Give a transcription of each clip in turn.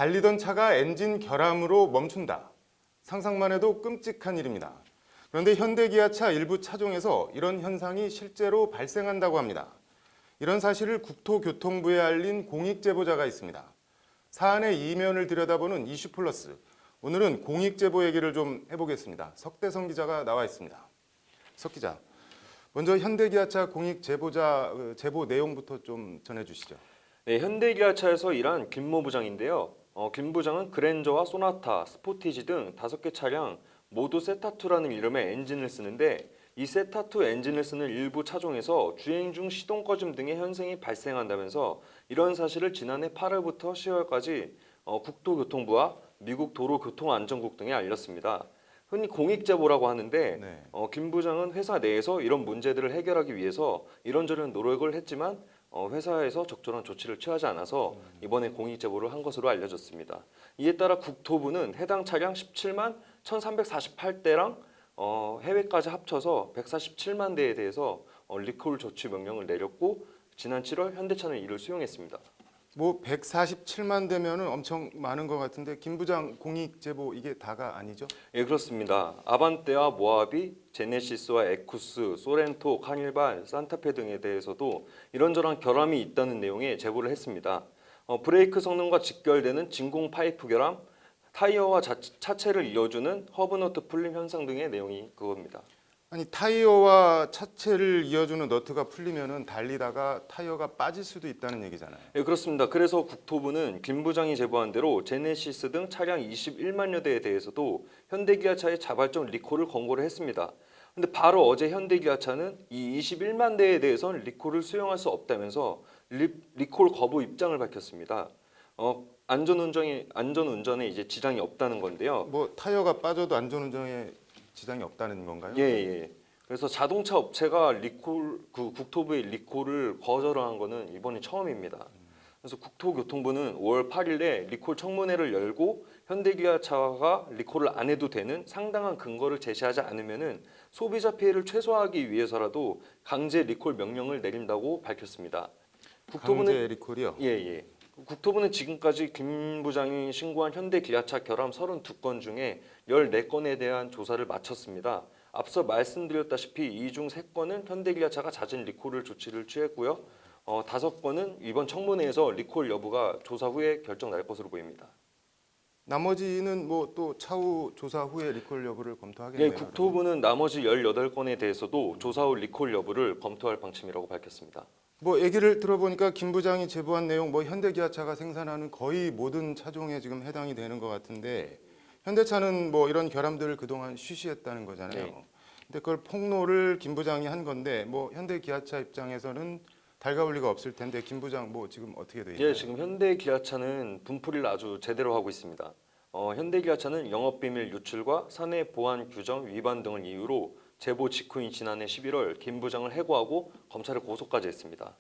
달리던 차가 엔진 결함으로 멈춘다. 상상만 해도 끔찍한 일입니다. 그런데 현대기아차 일부 차종에서 이런 현상이 실제로 발생한다고 합니다. 이런 사실을 국토교통부에 알린 공익제보자가 있습니다. 사안의 이면을 들여다보는 이슈플러스. 오늘은 공익제보 얘기를 좀 해보겠습니다. 석대성 기자가 나와 있습니다. 석 기자, 먼저 현대기아차 공익제보자 제보 내용부터 좀 전해주시죠. 네, 현대기아차에서 일한 김모 부장인데요. 김 부장은 그랜저와 소나타, 스포티지 등 5개 차량 모두 세타2라는 이름의 엔진을 쓰는데 이 세타2 엔진을 쓰는 일부 차종에서 주행 중 시동 꺼짐 등의 현상이 발생한다면서 이런 사실을 지난해 8월부터 10월까지 국토교통부와 미국 도로교통안전국 등에 알렸습니다. 흔히 공익제보라고 하는데 네. 김 부장은 회사 내에서 이런 문제들을 해결하기 위해서 이런저런 노력을 했지만 회사에서 적절한 조치를 취하지 않아서 이번에 공익제보를 한 것으로 알려졌습니다. 이에 따라 국토부는 해당 차량 17만 1,348대랑 해외까지 합쳐서 147만 대에 대해서 리콜 조치 명령을 내렸고 지난 7월 현대차는 이를 수용했습니다. 뭐 147만 대면은 엄청 많은 것 같은데 김 부장 공익 제보 이게 다가 아니죠? 예, 그렇습니다. 아반떼와 모하비, 제네시스와 에쿠스, 소렌토, 카니발, 산타페 등에 대해서도 이런저런 결함이 있다는 내용의 제보를 했습니다. 브레이크 성능과 직결되는 진공 파이프 결함, 타이어와 차체를 이어주는 허브너트 풀림 현상 등의 내용이 그겁니다. 아니 타이어와 차체를 이어주는 너트가 풀리면은 달리다가 타이어가 빠질 수도 있다는 얘기잖아요. 예, 그렇습니다. 그래서 국토부는 김 부장이 제보한 대로 제네시스 등 차량 21만여 대에 대해서도 현대기아차의 자발적 리콜을 권고를 했습니다. 근데 바로 어제 현대기아차는 이 21만 대에 대해서는 리콜을 수용할 수 없다면서 리콜 거부 입장을 밝혔습니다. 안전운전에 이제 지장이 없다는 건데요. 뭐 타이어가 빠져도 안전운전에 지장이 없다는 건가요? 예, 예. 그래서 자동차 업체가 국토부의 리콜을 거절한 거는 이번이 처음입니다. 그래서 국토교통부는 5월 8일에 리콜 청문회를 열고 현대기아차가 리콜을 안 해도 되는 상당한 근거를 제시하지 않으면은 소비자 피해를 최소화하기 위해서라도 강제 리콜 명령을 내린다고 밝혔습니다. 강제 리콜이요? 예, 예. 국토부는 지금까지 김 부장이 신고한 현대기아차 결함 32건 중에 14건에 대한 조사를 마쳤습니다. 앞서 말씀드렸다시피 이 중 3건은 현대기아차가 잦은 리콜을 조치를 취했고요. 5건은 이번 청문회에서 리콜 여부가 조사 후에 결정 날 것으로 보입니다. 나머지는 뭐 또 차후 조사 후에 리콜 여부를 검토하겠네요. 예, 국토부는 나머지 18건에 대해서도 조사 후 리콜 여부를 검토할 방침이라고 밝혔습니다. 뭐 얘기를 들어보니까 김 부장이 제보한 내용 뭐 현대기아차가 생산하는 거의 모든 차종에 지금 해당이 되는 것 같은데 현대차는 뭐 이런 결함들을 그동안 쉬쉬했다는 거잖아요. 네. 근데 그걸 폭로를 김 부장이 한 건데 뭐 현대기아차 입장에서는 달가울 리가 없을 텐데 김 부장 뭐 지금 어떻게 돼 있나요? 예, 지금 현대기아차는 분풀이를 아주 제대로 하고 있습니다. 현대기아차는 영업비밀 유출과 사내 보안 규정 위반 등을 이유로 제보 직후인 지난해 11월 김 부장을 해고하고 검찰에 고소까지 했습니다.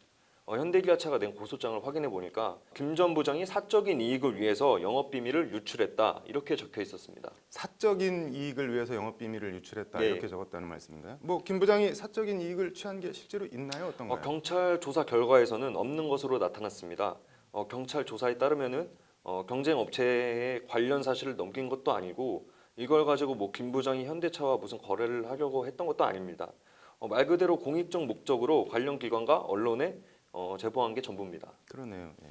현대기아차가 낸 고소장을 확인해 보니까 김 전 부장이 사적인 이익을 위해서 영업비밀을 유출했다 이렇게 적혀 있었습니다. 사적인 이익을 위해서 영업비밀을 유출했다 예. 이렇게 적었다는 말씀인가요? 뭐 김 부장이 사적인 이익을 취한 게 실제로 있나요? 어떤가요? 경찰 조사 결과에서는 없는 것으로 나타났습니다. 경찰 조사에 따르면은 경쟁 업체에 관련 사실을 넘긴 것도 아니고 이걸 가지고 뭐 김 부장이 현대차와 무슨 거래를 하려고 했던 것도 아닙니다. 말 그대로 공익적 목적으로 관련 기관과 언론에 제보한 게 전부입니다. 그러네요. 예.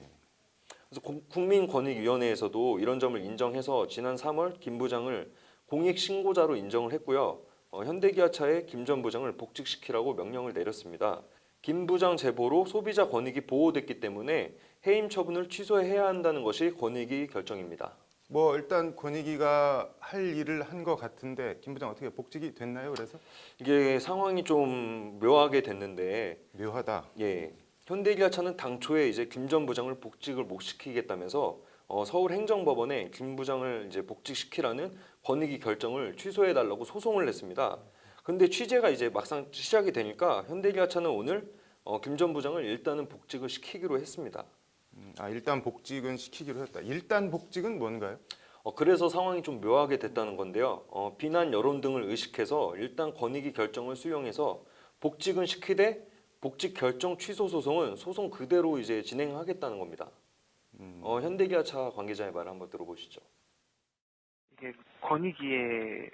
그래서 국민권익위원회에서도 이런 점을 인정해서 지난 3월 김 부장을 공익 신고자로 인정을 했고요. 현대기아차의 김 전 부장을 복직시키라고 명령을 내렸습니다. 김 부장 제보로 소비자 권익이 보호됐기 때문에 해임 처분을 취소해야 한다는 것이 권익위 결정입니다. 뭐 일단 권익위가 할 일을 한 것 같은데 김 부장 어떻게 복직이 됐나요? 그래서 이게 상황이 좀 묘하게 됐는데, 묘하다. 예, 현대기아차는 당초에 이제 김 전 부장을 복직을 못 시키겠다면서 서울행정법원에 김 부장을 이제 복직시키라는 권익위 결정을 취소해달라고 소송을 냈습니다. 근데 취재가 이제 막상 시작이 되니까 현대기아차는 오늘 김 전 부장을 일단은 복직을 시키기로 했습니다. 일단 복직은 시키기로 했다. 일단 복직은 뭔가요? 그래서 상황이 좀 묘하게 됐다는 건데요. 비난 여론 등을 의식해서 일단 권익위 결정을 수용해서 복직은 시키되 복직 결정 취소 소송은 소송 그대로 이제 진행하겠다는 겁니다. 현대기아차 관계자의 말을 한번 들어보시죠. 이게 권익위의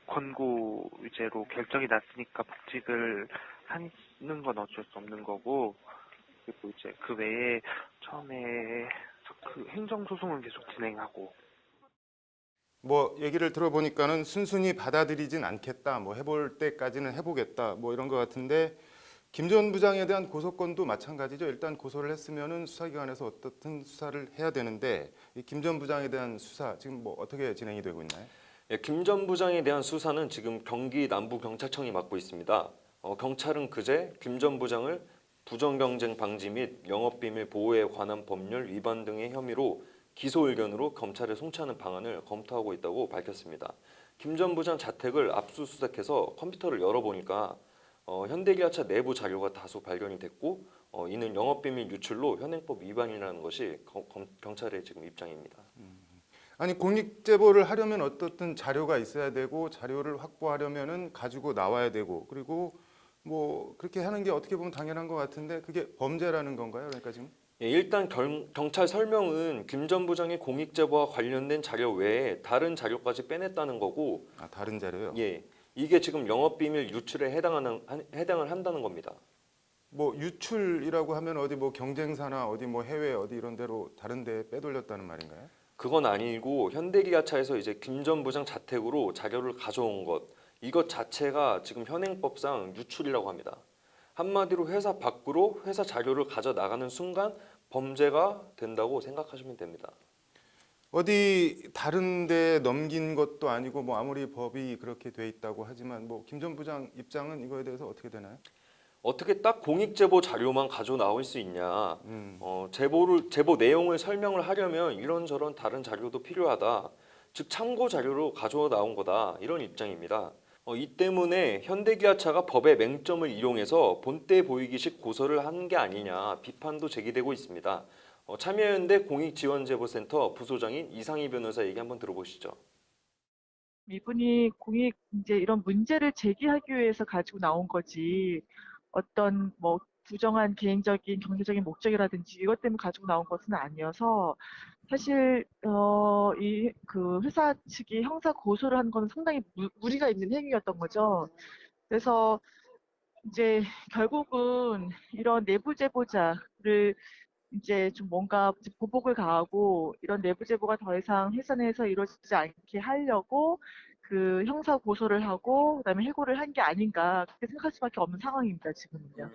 권고제로 결정이 났으니까 복직을 하는 건 어쩔 수 없는 거고, 그리고 이제 그 외에 처음에 그 행정소송은 계속 진행하고. 뭐 얘기를 들어보니까는 순순히 받아들이진 않겠다, 뭐 해볼 때까지는 해보겠다, 뭐 이런 것 같은데 김 전 부장에 대한 고소건도 마찬가지죠. 일단 고소를 했으면은 수사기관에서 어떻든 수사를 해야 되는데 이 김 전 부장에 대한 수사 지금 뭐 어떻게 진행이 되고 있나요? 예, 김 전 부장에 대한 수사는 지금 경기 남부경찰청이 맡고 있습니다. 경찰은 그제 김 전 부장을 부정경쟁 방지 및 영업비밀 보호에 관한 법률 위반 등의 혐의로 기소 의견으로 검찰에 송치하는 방안을 검토하고 있다고 밝혔습니다. 김 전 부장 자택을 압수수색해서 컴퓨터를 열어보니까 현대기아차 내부 자료가 다수 발견이 됐고 이는 영업비밀 유출로 현행법 위반이라는 것이 경찰의 지금 입장입니다. 아니 공익 제보를 하려면 어떻든 자료가 있어야 되고 자료를 확보하려면은 가지고 나와야 되고 그리고 뭐 그렇게 하는 게 어떻게 보면 당연한 것 같은데 그게 범죄라는 건가요? 그러니까 지금 예, 일단 경찰 설명은 김 전 부장의 공익 제보와 관련된 자료 외에 다른 자료까지 빼냈다는 거고, 다른 자료요. 예, 이게 지금 영업비밀 유출에 해당을 한다는 겁니다. 뭐 유출이라고 하면 어디 뭐 경쟁사나 어디 뭐 해외 어디 이런 데로 다른 데 빼돌렸다는 말인가요? 그건 아니고 현대기아차에서 이제 김 전 부장 자택으로 자료를 가져온 것, 이것 자체가 지금 현행법상 유출이라고 합니다. 한마디로 회사 밖으로 회사 자료를 가져 나가는 순간 범죄가 된다고 생각하시면 됩니다. 어디 다른 데 넘긴 것도 아니고 뭐 아무리 법이 그렇게 돼 있다고 하지만 뭐 김 전 부장 입장은 이거에 대해서 어떻게 되나요? 어떻게 딱 공익 제보 자료만 가져 나올 수 있냐? 제보 내용을 설명을 하려면 이런저런 다른 자료도 필요하다. 즉 참고 자료로 가져 나온 거다. 이런 입장입니다. 이 때문에 현대기아차가 법의 맹점을 이용해서 본때 보이기식 고소를 한 게 아니냐 비판도 제기되고 있습니다. 참여연대 공익지원제보센터 부소장인 이상희 변호사 얘기 한번 들어보시죠. 이분이 공익 이제 이런 문제를 제기하기 위해서 가지고 나온 거지 어떤 뭐 부정한 개인적인 경제적인 목적이라든지 이것 때문에 가지고 나온 것은 아니어서 사실 이 그 회사 측이 형사 고소를 한 거는 상당히 무리가 있는 행위였던 거죠. 그래서 이제 결국은 이런 내부 제보자를 이제 좀 뭔가 보복을 가하고 이런 내부 제보가 더 이상 회사 내에서 이루어지지 않게 하려고 그 형사 고소를 하고 그다음에 해고를 한 게 아닌가 그렇게 생각할 수밖에 없는 상황입니다, 지금은요.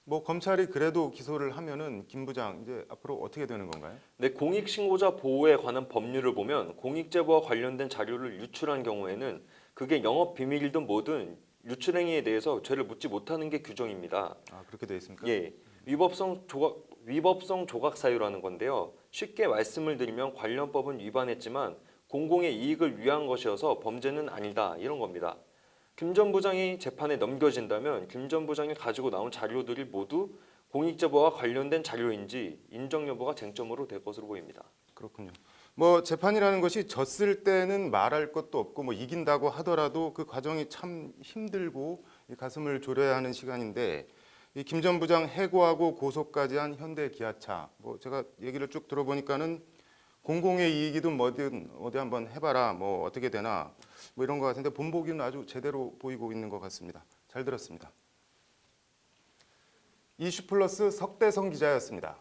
뭐 검찰이 그래도 기소를 하면은 김 부장 이제 앞으로 어떻게 되는 건가요? 네, 공익신고자 보호에 관한 법률을 보면 공익제보와 관련된 자료를 유출한 경우에는 그게 영업비밀이든 뭐든 유출 행위에 대해서 죄를 묻지 못하는 게 규정입니다. 그렇게 돼 있습니까? 예, 위법성 조각 사유라는 건데요. 쉽게 말씀을 드리면 관련법은 위반했지만 공공의 이익을 위한 것이어서 범죄는 아니다 이런 겁니다. 김 전 부장이 재판에 넘겨진다면 김 전 부장이 가지고 나온 자료들이 모두 공익제보와 관련된 자료인지 인정 여부가 쟁점으로 될 것으로 보입니다. 그렇군요. 뭐 재판이라는 것이 졌을 때는 말할 것도 없고 뭐 이긴다고 하더라도 그 과정이 참 힘들고 이 가슴을 졸여야 하는 시간인데 이 김 전 부장 해고하고 고소까지 한 현대기아차 뭐 제가 얘기를 쭉 들어보니까는 공공의 이익이든 뭐든 어디 한번 해봐라 뭐 어떻게 되나 뭐 이런 것 같은데 본보기는 아주 제대로 보이고 있는 것 같습니다. 잘 들었습니다. 이슈플러스 석대성 기자였습니다.